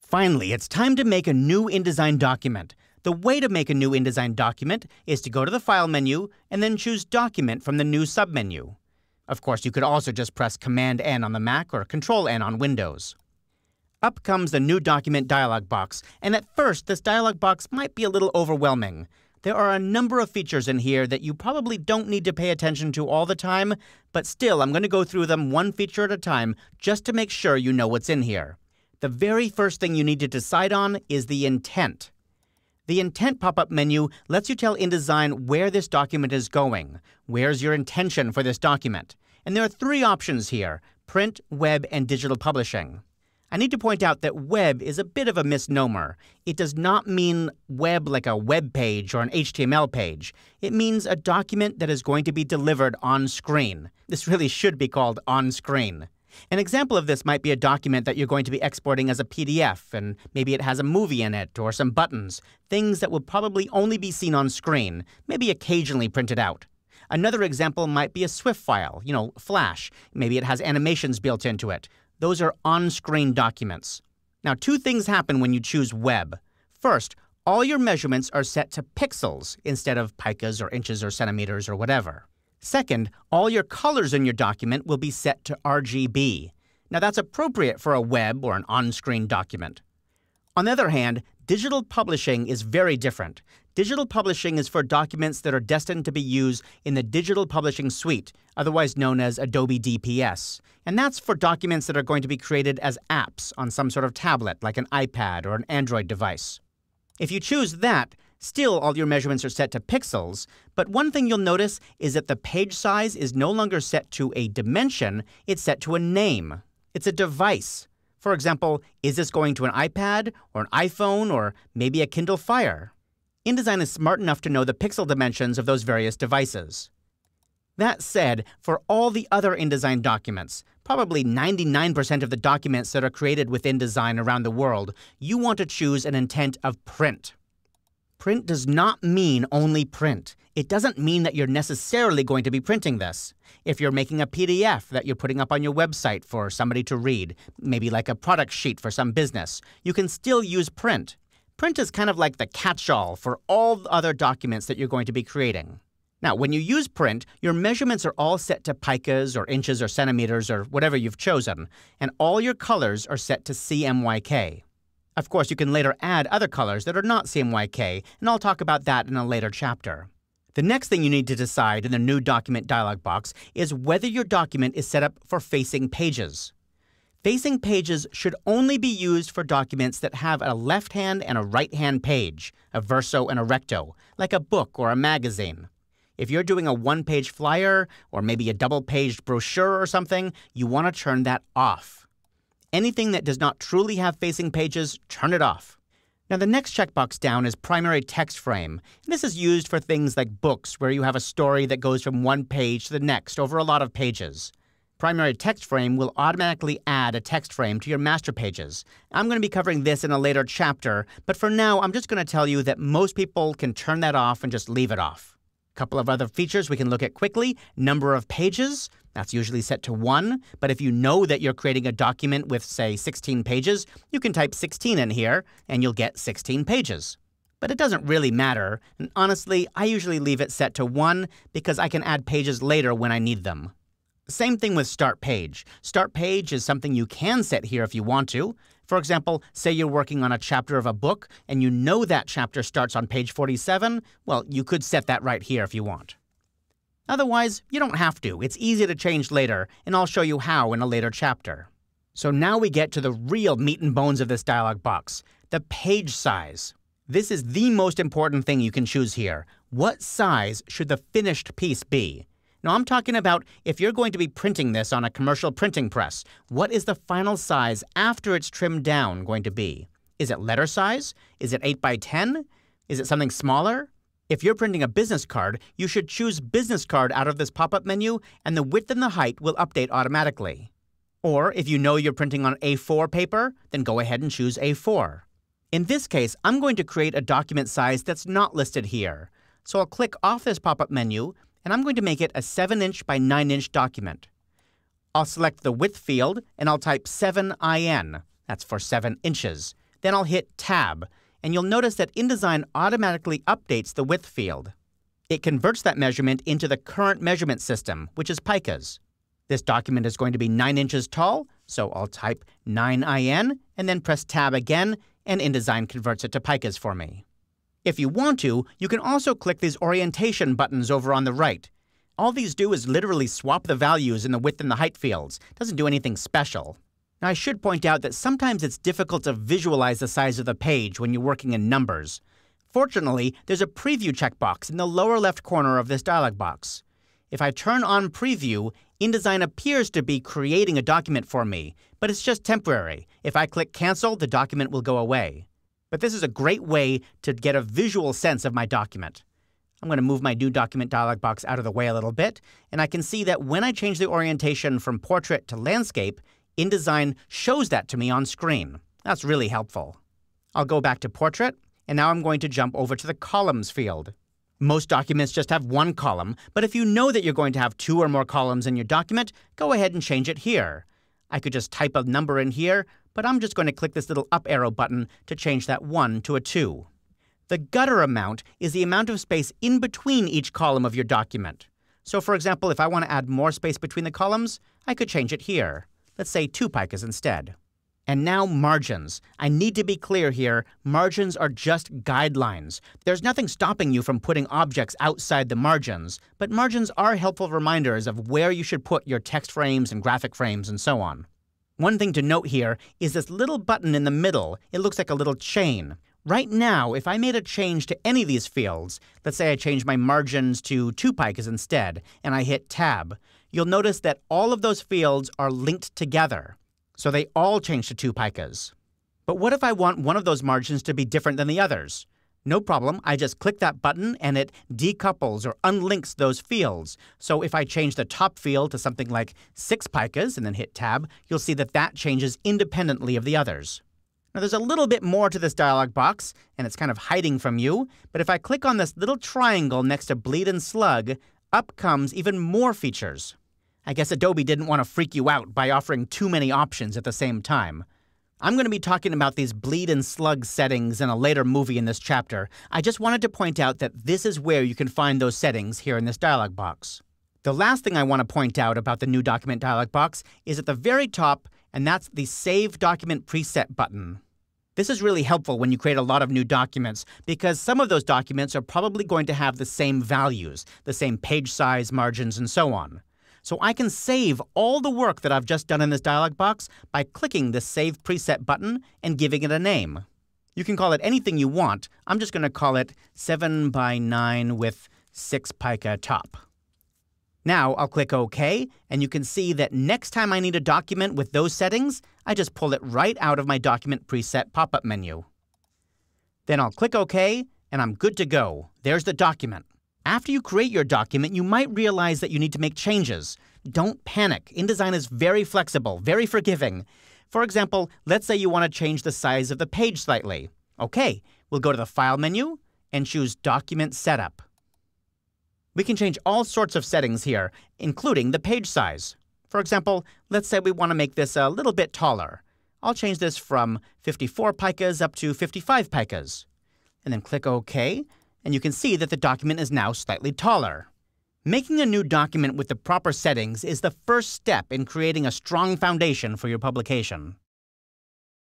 Finally, it's time to make a new InDesign document. The way to make a new InDesign document is to go to the File menu and then choose Document from the New submenu. Of course, you could also just press Command-N on the Mac or Control-N on Windows. Up comes the New Document dialog box, and at first, this dialog box might be a little overwhelming. There are a number of features in here that you probably don't need to pay attention to all the time, but still, I'm going to go through them one feature at a time just to make sure you know what's in here. The very first thing you need to decide on is the intent. The Intent pop-up menu lets you tell InDesign where this document is going. Where's your intention for this document? And there are three options here: print, web, and digital publishing. I need to point out that web is a bit of a misnomer. It does not mean web like a web page or an HTML page. It means a document that is going to be delivered on screen. This really should be called on screen. An example of this might be a document that you're going to be exporting as a PDF, and maybe it has a movie in it or some buttons, things that will probably only be seen on screen, maybe occasionally printed out. Another example might be a SWIFT file, Flash. Maybe it has animations built into it. Those are on-screen documents. Now, two things happen when you choose web. First, all your measurements are set to pixels instead of picas or inches or centimeters or whatever. Second, all your colors in your document will be set to RGB. Now, that's appropriate for a web or an on-screen document. On the other hand, digital publishing is very different. Digital publishing is for documents that are destined to be used in the Digital Publishing Suite, otherwise known as Adobe DPS. And that's for documents that are going to be created as apps on some sort of tablet, like an iPad or an Android device. If you choose that, still all your measurements are set to pixels, but one thing you'll notice is that the page size is no longer set to a dimension, it's set to a name. It's a device. For example, is this going to an iPad or an iPhone or maybe a Kindle Fire? InDesign is smart enough to know the pixel dimensions of those various devices. That said, for all the other InDesign documents, probably 99% of the documents that are created with InDesign around the world, you want to choose an intent of print. Print does not mean only print. It doesn't mean that you're necessarily going to be printing this. If you're making a PDF that you're putting up on your website for somebody to read, maybe like a product sheet for some business, you can still use print. Print is kind of like the catch-all for all the other documents that you're going to be creating. Now, when you use print, your measurements are all set to picas or inches or centimeters or whatever you've chosen, and all your colors are set to CMYK. Of course, you can later add other colors that are not CMYK, and I'll talk about that in a later chapter. The next thing you need to decide in the New Document dialog box is whether your document is set up for facing pages. Facing pages should only be used for documents that have a left-hand and a right-hand page, a verso and a recto, like a book or a magazine. If you're doing a one-page flyer or maybe a double-paged brochure or something, you want to turn that off. Anything that does not truly have facing pages, turn it off. Now, the next checkbox down is Primary Text Frame. This is used for things like books where you have a story that goes from one page to the next over a lot of pages. Primary Text Frame will automatically add a text frame to your master pages. I'm going to be covering this in a later chapter, but for now, I'm just going to tell you that most people can turn that off and just leave it off. A couple of other features we can look at quickly. Number of pages, that's usually set to 1, but if you know that you're creating a document with, say, 16 pages, you can type 16 in here, and you'll get 16 pages. But it doesn't really matter, and honestly, I usually leave it set to 1 because I can add pages later when I need them. Same thing with Start Page. Start Page is something you can set here if you want to. For example, say you're working on a chapter of a book and you know that chapter starts on page 47, well, you could set that right here if you want. Otherwise, you don't have to. It's easy to change later, and I'll show you how in a later chapter. So now we get to the real meat and bones of this dialog box, the page size. This is the most important thing you can choose here. What size should the finished piece be? Now, I'm talking about if you're going to be printing this on a commercial printing press, what is the final size after it's trimmed down going to be? Is it letter size? Is it 8 by 10? Is it something smaller? If you're printing a business card, you should choose Business Card out of this pop-up menu, and the width and the height will update automatically. Or if you know you're printing on A4 paper, then go ahead and choose A4. In this case, I'm going to create a document size that's not listed here. So I'll click off this pop-up menu, and I'm going to make it a 7-inch by 9-inch document. I'll select the width field, and I'll type 7IN. That's for 7 inches. Then I'll hit Tab, and you'll notice that InDesign automatically updates the width field. It converts that measurement into the current measurement system, which is picas. This document is going to be 9 inches tall, so I'll type 9IN and then press Tab again, and InDesign converts it to picas for me. If you want to, you can also click these orientation buttons over on the right. All these do is literally swap the values in the width and the height fields. It doesn't do anything special. Now, I should point out that sometimes it's difficult to visualize the size of the page when you're working in numbers. Fortunately, there's a preview checkbox in the lower left corner of this dialog box. If I turn on preview, InDesign appears to be creating a document for me, but it's just temporary. If I click cancel, the document will go away. But this is a great way to get a visual sense of my document. I'm going to move my new document dialog box out of the way a little bit, and I can see that when I change the orientation from portrait to landscape, InDesign shows that to me on screen. That's really helpful. I'll go back to portrait, and now I'm going to jump over to the columns field. Most documents just have one column, but if you know that you're going to have 2 or more columns in your document, go ahead and change it here. I could just type a number in here, but I'm just going to click this little up arrow button to change that 1 to a 2. The gutter amount is the amount of space in between each column of your document. So for example, if I want to add more space between the columns, I could change it here. Let's say 2 picas instead. And now margins. I need to be clear here, margins are just guidelines. There's nothing stopping you from putting objects outside the margins, but margins are helpful reminders of where you should put your text frames and graphic frames and so on. One thing to note here is this little button in the middle. It looks like a little chain. Right now, if I made a change to any of these fields, let's say I change my margins to 2 picas instead, and I hit Tab, you'll notice that all of those fields are linked together. So they all change to 2 picas. But what if I want one of those margins to be different than the others? No problem, I just click that button and it decouples or unlinks those fields. So if I change the top field to something like 6 picas and then hit Tab, you'll see that that changes independently of the others. Now there's a little bit more to this dialog box, and it's kind of hiding from you, but if I click on this little triangle next to bleed and slug, up comes even more features. I guess Adobe didn't want to freak you out by offering too many options at the same time. I'm going to be talking about these bleed and slug settings in a later movie in this chapter. I just wanted to point out that this is where you can find those settings here in this dialog box. The last thing I want to point out about the new document dialog box is at the very top, and that's the Save Document Preset button. This is really helpful when you create a lot of new documents because some of those documents are probably going to have the same values, the same page size, margins, and so on. So I can save all the work that I've just done in this dialog box by clicking the Save Preset button and giving it a name. You can call it anything you want. I'm just going to call it 7 by 9 with 6 pica top. Now I'll click OK, and you can see that next time I need a document with those settings, I just pull it right out of my Document Preset pop-up menu. Then I'll click OK, and I'm good to go. There's the document. After you create your document, you might realize that you need to make changes. Don't panic. InDesign is very flexible, very forgiving. For example, let's say you want to change the size of the page slightly. OK, we'll go to the File menu and choose Document Setup. We can change all sorts of settings here, including the page size. For example, let's say we want to make this a little bit taller. I'll change this from 54 picas up to 55 picas. And then click OK, and you can see that the document is now slightly taller. Making a new document with the proper settings is the first step in creating a strong foundation for your publication.